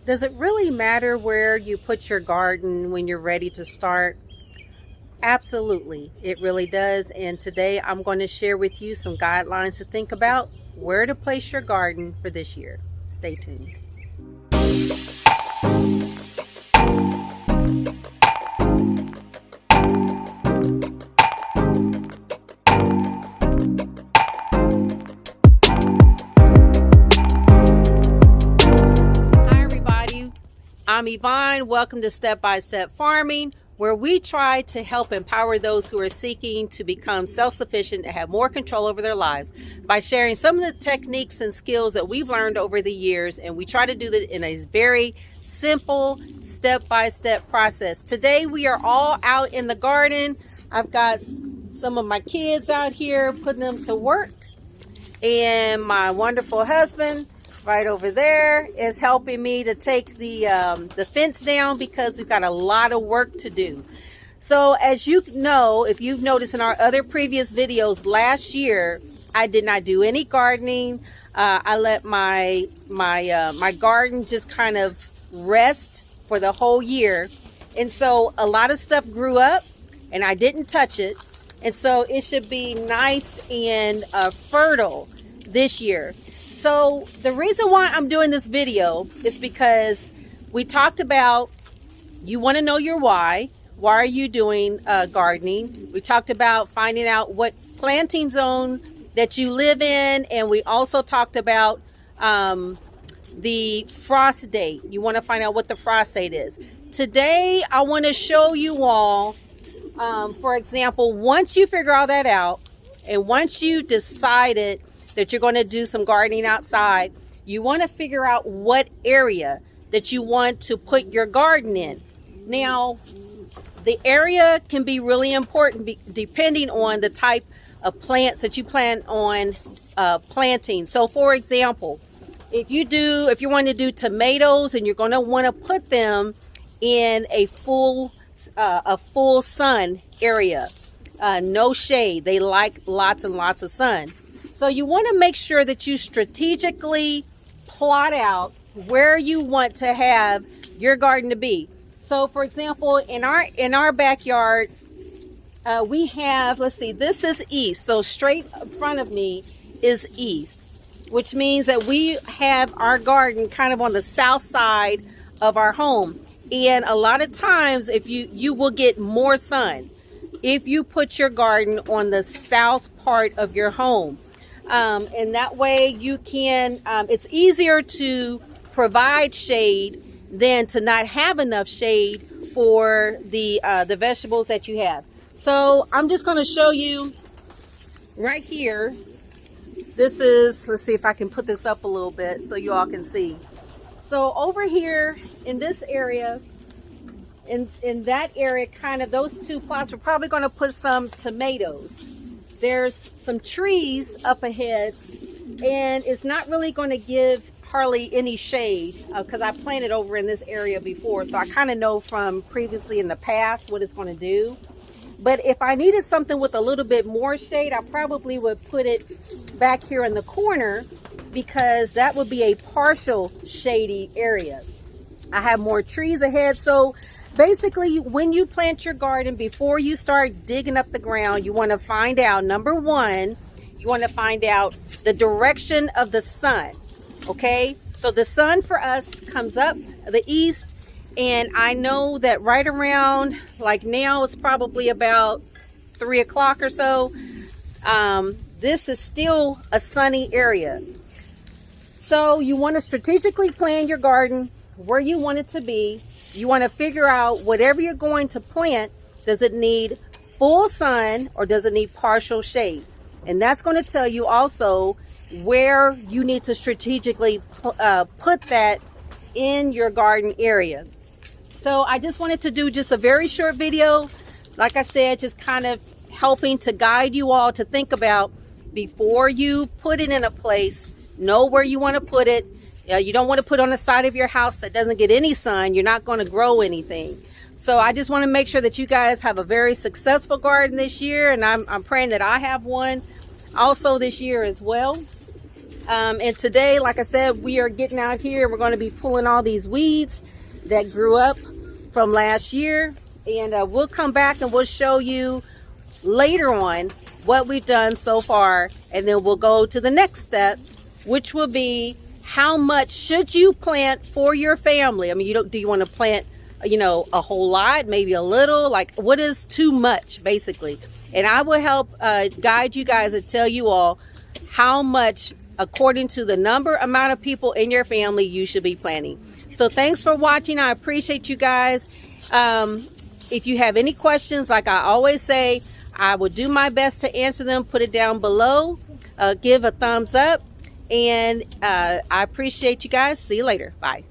Does it really matter where you put your garden when you're ready to start? Absolutely, it really does. And today I'm going to share with you some guidelines to think about where to place your garden for this year. Stay tuned. I'm Yvonne. Welcome to Step by Step Farming, where we try to help empower those who are seeking to become self-sufficient and have more control over their lives by sharing some of the techniques and skills that we've learned over the years. And we try to do that in a very simple step-by-step process. Today we are all out in the garden. I've got some of my kids out here putting them to work, and my wonderful husband right over there is helping me to take the fence down because we've got a lot of work to do. So as you know, if you've noticed in our other previous videos, last year I did not do any gardening. I let my garden just kind of rest for the whole year, and so a lot of stuff grew up and I didn't touch it, and so it should be nice and fertile this year. So the reason why I'm doing this video is because we talked about you want to know your why. Why are you doing gardening? We talked about finding out what planting zone that you live in, and we also talked about the frost date. You want to find out what the frost date is. Today I want to show you all, for example, once you figure all that out and once you decided that you're going to do some gardening outside, you want to figure out what area that you want to put your garden in. Now, the area can be really important depending on the type of plants that you plan on planting. So for example, if you want to do tomatoes and you're going to want to put them in a full sun area, no shade, they like lots and lots of sun. So you want to make sure that you strategically plot out where you want to have your garden to be. So for example, in our backyard, we have, let's see, this is east. So straight in front of me is east, which means that we have our garden kind of on the south side of our home. And a lot of times if you will get more sun if you put your garden on the south part of your home. And that way you can, it's easier to provide shade than to not have enough shade for the vegetables that you have. So I'm just going to show you right here. This is, let's see if I can put this up a little bit so you all can see. So over here in this area, in that area, kind of those two plots, we're probably going to put some tomatoes. There's some trees up ahead, and it's not really going to give hardly any shade because I planted over in this area before, so I kind of know from previously in the past what it's going to do. But if I needed something with a little bit more shade, I probably would put it back here in the corner because that would be a partial shady area. I have more trees ahead. So basically, when you plant your garden, before you start digging up the ground, you want to find out, number one, you want to find out the direction of the sun. Okay, so the sun for us comes up the east, and I know that right around, like now, it's probably about 3 o'clock or so. This is still a sunny area. So you want to strategically plan your garden where you want it to be. You want to figure out whatever you're going to plant, does it need full sun or does it need partial shade? And that's going to tell you also where you need to strategically put that in your garden area. So I just wanted to do just a very short video. Like I said, just kind of helping to guide you all to think about before you put it in a place, know where you want to put it. You don't want to put on the side of your house that doesn't get any sun. You're not going to grow anything. So I just want to make sure that you guys have a very successful garden this year, and I'm praying that I have one also this year as well. And today, like I said, we are getting out here. We're going to be pulling all these weeds that grew up from last year. And we'll come back and we'll show you later on what we've done so far. And then we'll go to the next step, which will be how much should you plant for your family? I mean, do you want to plant, you know, a whole lot, maybe a little? Like, what is too much, basically? And I will help guide you guys and tell you all how much, according to the amount of people in your family, you should be planting. So thanks for watching. I appreciate you guys. If you have any questions, like I always say, I will do my best to answer them. Put it down below. Give a thumbs up. And I appreciate you guys. See you later. Bye.